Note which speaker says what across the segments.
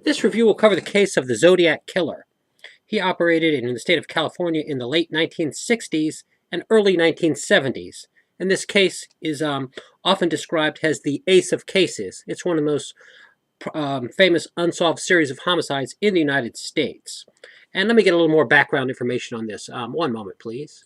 Speaker 1: This review will cover the case of the Zodiac Killer. He operated in the state of California in the late 1960s and early 1970s. And this case is often described as the ace of cases. It's one of the most famous unsolved series of homicides in the United States. And let me get a little more background information on this. One moment, please.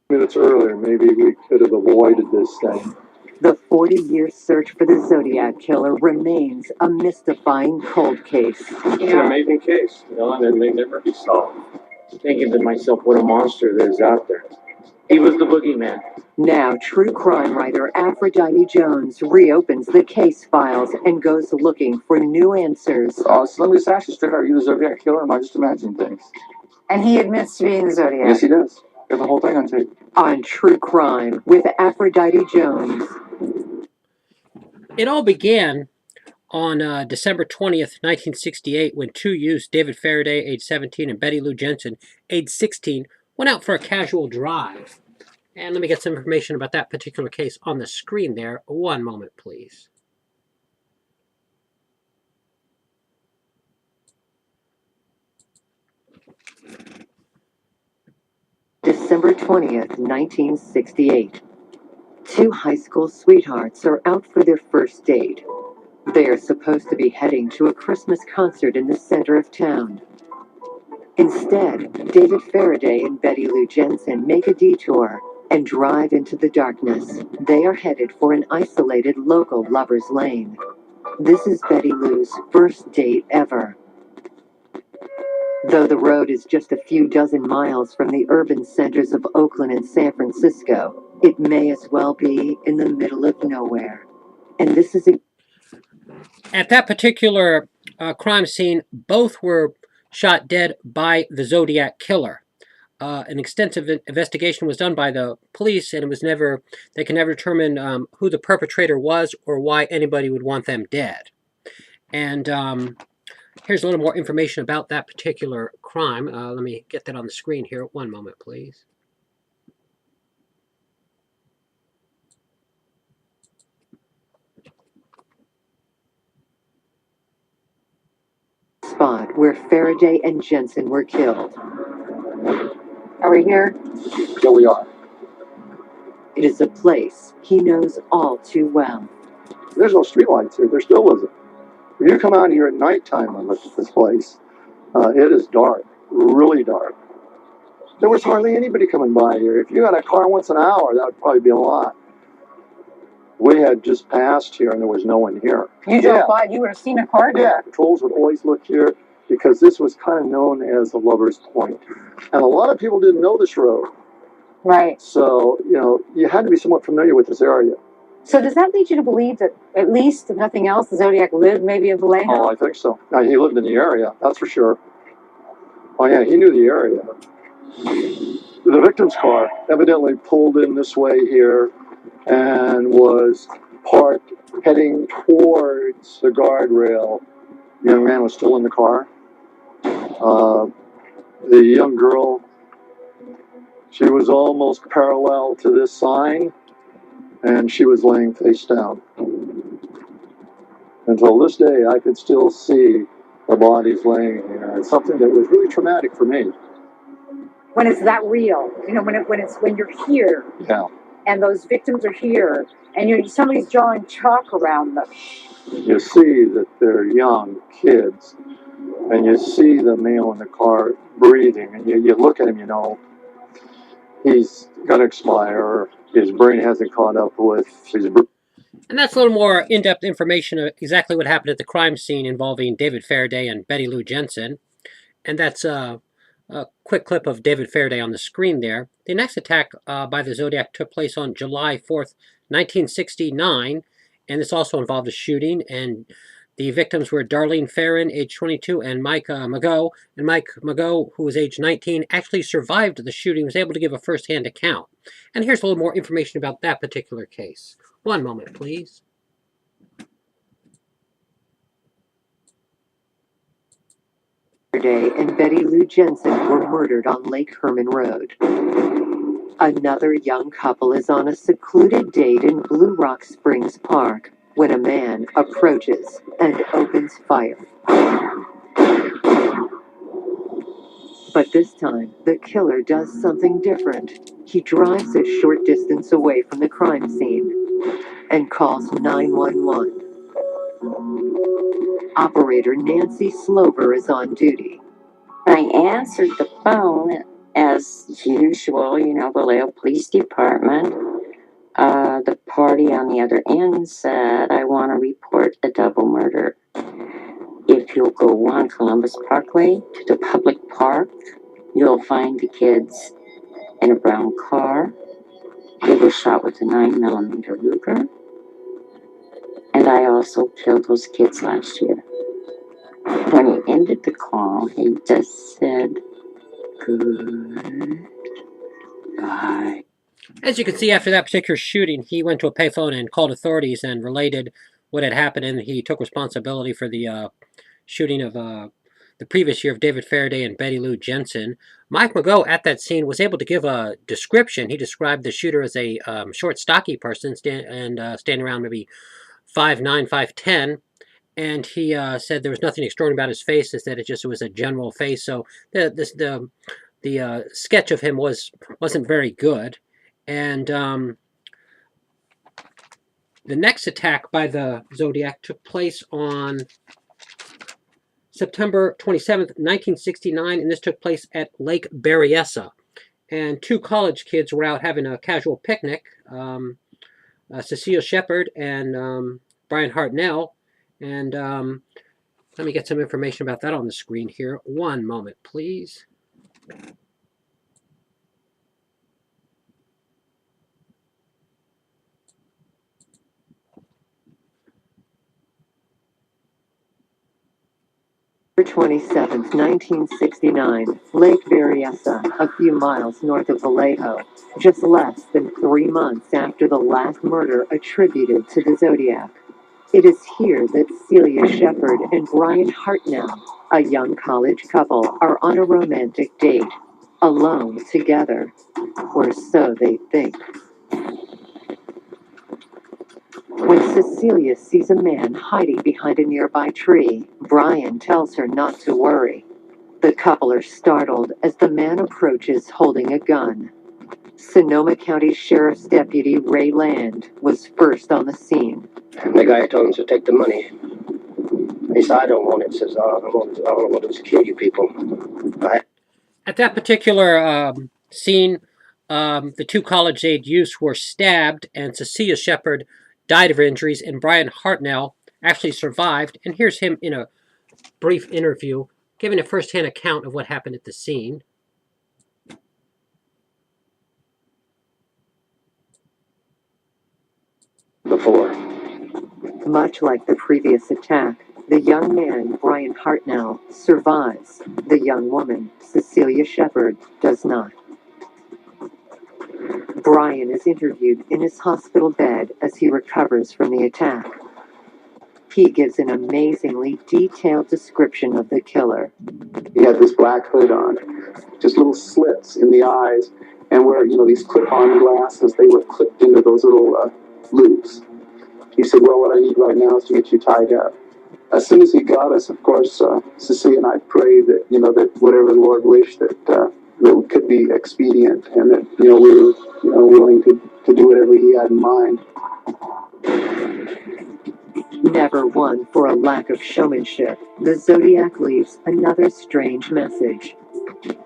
Speaker 2: Minutes earlier, maybe we could have avoided this thing.
Speaker 3: The 40-year search for the Zodiac Killer remains a mystifying cold case.
Speaker 4: It's an amazing case, and it may never be solved. Thinking to myself, what a monster there is out there. He was the boogeyman.
Speaker 3: Now, true crime writer Aphrodite Jones reopens the case files and goes looking for new answers.
Speaker 2: So let me just ask you straight, are you the Zodiac Killer, or am I just imagining things?
Speaker 5: And he admits to being the Zodiac.
Speaker 2: Yes, he does. Got the whole thing on tape.
Speaker 3: On True Crime with Aphrodite Jones.
Speaker 1: It all began on December 20th, 1968, when two youths, David Faraday, age 17, and Betty Lou Jensen, age 16, went out for a casual drive. And let me get some information about that particular case on the screen there. One moment, please.
Speaker 3: December 20th, 1968. Two high school sweethearts are out for their first date. They are supposed to be heading to a Christmas concert in the center of town. Instead, David Faraday and Betty Lou Jensen make a detour and drive into the darkness. They are headed for an isolated local lover's lane. This is Betty Lou's first date ever. Though the road is just a few dozen miles from the urban centers of Oakland and San Francisco, it may as well be in the middle of nowhere. And this is
Speaker 1: At that particular crime scene, both were shot dead by the Zodiac Killer. An extensive investigation was done by the police, and they can never determine who the perpetrator was or why anybody would want them dead. And here's a little more information about that particular crime. Let me get that on the screen here. One moment, please.
Speaker 3: spot where Faraday and Jensen were killed.
Speaker 5: Are we here?
Speaker 2: Yeah, we are.
Speaker 3: It is a place he knows all too well.
Speaker 2: There's no streetlights here. There still isn't. When you come out here at nighttime and look at this place, it is dark, really dark. There was hardly anybody coming by here. If you had a car once an hour, that would probably be a lot. We had just passed here and there was no one here.
Speaker 5: You drove by, you would have seen a car there.
Speaker 2: Yeah, patrols would always look here because this was kind of known as the Lover's Point. And a lot of people didn't know this road.
Speaker 5: Right.
Speaker 2: So, you had to be somewhat familiar with this area.
Speaker 5: So does that lead you to believe that, at least, if nothing else, the Zodiac lived maybe in Vallejo?
Speaker 2: Oh, I think so. Now, he lived in the area, that's for sure. Oh, yeah, he knew the area. The victim's car evidently pulled in this way here and was parked heading towards the guardrail. The young man was still in the car. The young girl, she was almost parallel to this sign, and she was laying face down. Until this day, I could still see the bodies laying here. It's something that was really traumatic for me.
Speaker 5: When it's that real, when you're here,
Speaker 2: Yeah.
Speaker 5: and those victims are here, and somebody's drawing chalk around them.
Speaker 2: You see that they're young kids, and you see the male in the car breathing, and you look at him, he's going to expire. His brain hasn't caught up with his.
Speaker 1: And that's a little more in-depth information of exactly what happened at the crime scene involving David Faraday and Betty Lou Jensen. And that's a quick clip of David Faraday on the screen there. The next attack by the Zodiac took place on July 4th, 1969, and this also involved a shooting, and The victims were Darlene Farron, age 22, and Mike Mago. And Mike Mago, who was age 19, actually survived the shooting, was able to give a first-hand account. And here's a little more information about that particular case. One moment, please.
Speaker 3: Day and Betty Lou Jensen were murdered on Lake Herman Road. Another young couple is on a secluded date in Blue Rock Springs Park when a man approaches and opens fire. But this time, the killer does something different. He drives a short distance away from the crime scene and calls 911. Operator Nancy Slover is on duty.
Speaker 6: I answered the phone as usual, Vallejo Police Department. The party on the other end said, I want to report a double murder. If you'll go on Columbus Parkway to the public park, you'll find the kids in a brown car. They were shot with a 9mm Ruger. And I also killed those kids last year. When he ended the call, he just said, goodbye.
Speaker 1: As you can see, after that particular shooting, he went to a payphone and called authorities and related what had happened, and he took responsibility for the shooting of the previous year of David Faraday and Betty Lou Jensen. Mike Mago, at that scene, was able to give a description. He described the shooter as a short, stocky person, standing around maybe 5'9", 5'10", and he said there was nothing extraordinary about his face, is that it was a general face. So the sketch of him wasn't very good. And the next attack by the Zodiac took place on September 27th, 1969, and this took place at Lake Berryessa. And two college kids were out having a casual picnic, Cecile Shepard and Brian Hartnell. And let me get some information about that on the screen here. One moment, please.
Speaker 3: September 27th, 1969, Lake Berryessa, a few miles north of Vallejo, just less than 3 months after the last murder attributed to the Zodiac. It is here that Celia Shepard and Brian Hartnell, a young college couple, are on a romantic date, alone together, or so they think. When Cecilia sees a man hiding behind a nearby tree, Brian tells her not to worry. The couple are startled as the man approaches holding a gun. Sonoma County Sheriff's Deputy Ray Land was first on the scene.
Speaker 7: The guy told him to take the money. He said, I don't want it. He says, all I want to do is kill you people.
Speaker 1: At that particular scene, the two college-age youths were stabbed, and Cecilia Shepard died of her injuries, and Brian Hartnell actually survived. And here's him in a brief interview, giving a first-hand account of what happened at the scene.
Speaker 7: Before.
Speaker 3: Much like the previous attack, the young man, Brian Hartnell, survives. The young woman, Cecilia Shepard, does not. Brian is interviewed in his hospital bed as he recovers from the attack. He gives an amazingly detailed description of the killer.
Speaker 2: He had this black hood on, just little slits in the eyes, and where, these clip-on glasses, they were clipped into those little loops. He said, well, what I need right now is to get you tied up. As soon as he got us, of course, Cecilia and I prayed that, that whatever the Lord wished, that it could be expedient, and that, we were, willing to do whatever he had in mind.
Speaker 3: Never one for a lack of showmanship, the Zodiac leaves another strange message.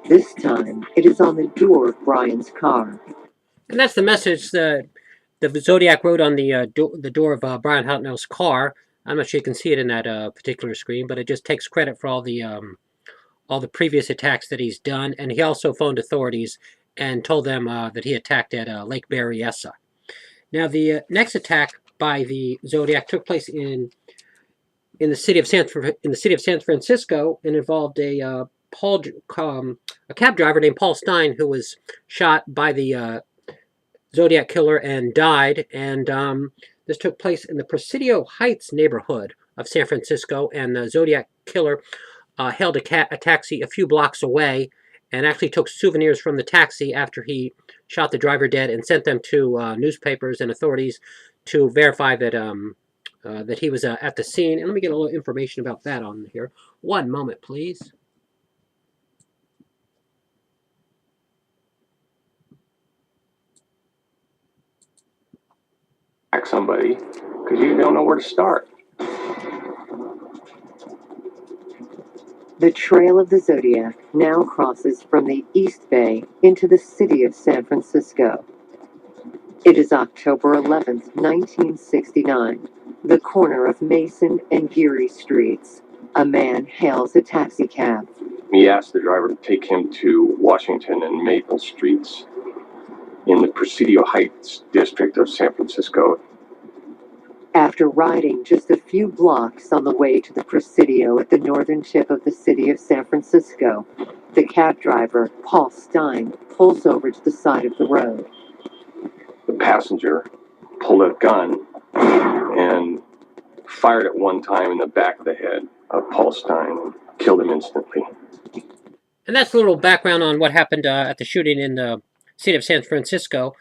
Speaker 3: This time, it is on the door of Brian's car.
Speaker 1: And that's the message that the Zodiac wrote on the door of Brian Hartnell's car. I'm not sure you can see it in that particular screen, but it just takes credit for all the previous attacks that he's done. And he also phoned authorities and told them that he attacked at Lake Berryessa. Now, the next attack by the Zodiac took place in in the city of San Francisco, and involved a a cab driver named Paul Stein, who was shot by the Zodiac killer and died. And this took place in the Presidio Heights neighborhood of San Francisco, and the Zodiac killer hailed a taxi a few blocks away and actually took souvenirs from the taxi after he shot the driver dead and sent them to newspapers and authorities to verify that he was at the scene. And let me get a little information about that on here. One moment, please.
Speaker 4: Somebody, because you don't know where to start.
Speaker 3: The trail of the Zodiac now crosses from the East Bay into the city of San Francisco. It is October 11th, 1969, the corner of Mason and Geary Streets. A man hails a taxi cab.
Speaker 4: He asked the driver to take him to Washington and Maple Streets in the Presidio Heights district of San Francisco.
Speaker 3: After riding just a few blocks on the way to the Presidio at the northern tip of the city of San Francisco, the cab driver, Paul Stein, pulls over to the side of the road.
Speaker 4: The passenger pulled a gun and fired at one time in the back of the head of Paul Stein and killed him instantly.
Speaker 1: And that's a little background on what happened at the shooting in the city of San Francisco.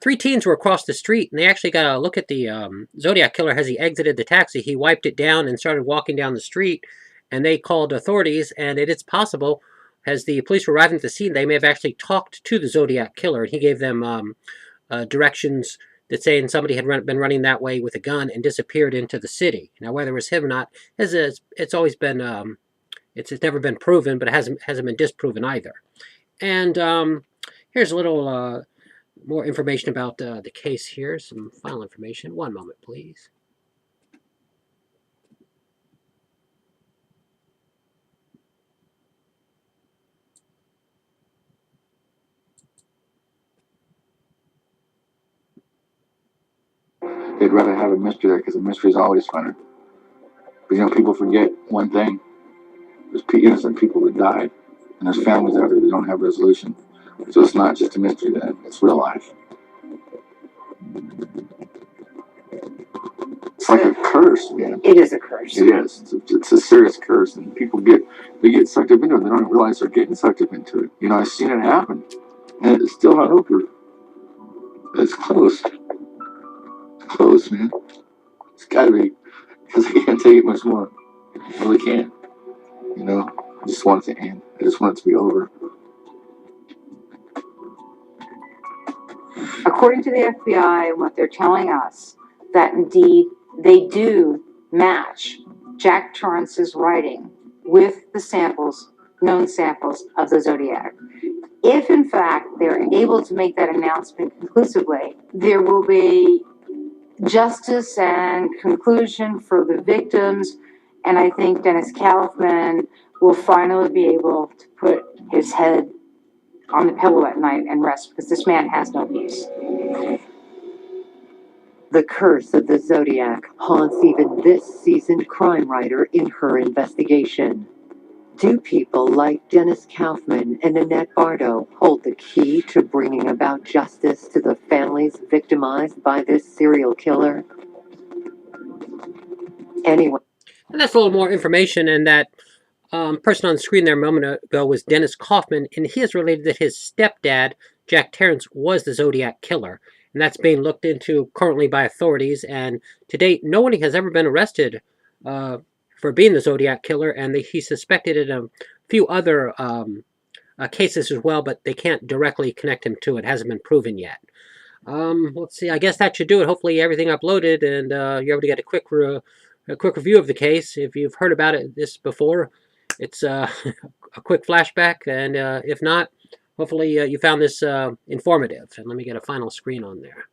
Speaker 1: Three teens were across the street, and they actually got a look at the Zodiac killer as he exited the taxi. He wiped it down and started walking down the street, and they called authorities, and it's possible, as the police were arriving at the scene, they may have actually talked to the Zodiac killer, and he gave them directions that saying somebody had been running that way with a gun and disappeared into the city. Now, whether it was him or not, it's always been it's never been proven, but it hasn't been disproven either. And here's a little more information about the case here. Some final information. One moment, please.
Speaker 8: They'd rather have a mystery there because a mystery is always funner. But people forget one thing. There's innocent people that died, and there's families out there that don't have resolution. So it's not just a mystery then, it's real life. It's like a curse, man.
Speaker 5: It is a curse.
Speaker 8: It is. It's a serious curse, and people get sucked up into it. They don't realize they're getting sucked up into it. I've seen it happen, and it's still not over. It's close. It's close, man. It's got to be, because I can't take it much more. I really can't. I just want it to end. I just want it to be over.
Speaker 5: According to the FBI and what they're telling us, that indeed they do match Jack Torrance's writing with the known samples of the Zodiac. If in fact they're able to make that announcement conclusively, there will be justice and conclusion for the victims, and I think Dennis Kaufman will finally be able to put his head on the pillow at night and rest, because this man has no peace.
Speaker 3: The curse of the Zodiac haunts even this seasoned crime writer in her investigation. Do people like Dennis Kaufman and Annette Bardo hold the key to bringing about justice to the families victimized by this serial killer? Anyway.
Speaker 1: And that's a little more information, and that person on the screen there a moment ago was Dennis Kaufman, and he is related that his stepdad, Jack Torrance, was the Zodiac killer. And that's being looked into currently by authorities, and to date, no one has ever been arrested for being the Zodiac killer, and he's suspected in a few other cases as well, but they can't directly connect him to it. It hasn't been proven yet. Let's see, I guess that should do it. Hopefully everything uploaded, and you're able to get a quick review of the case. If you've heard about this before, it's a quick flashback, and if not, hopefully you found this informative. And let me get a final screen on there.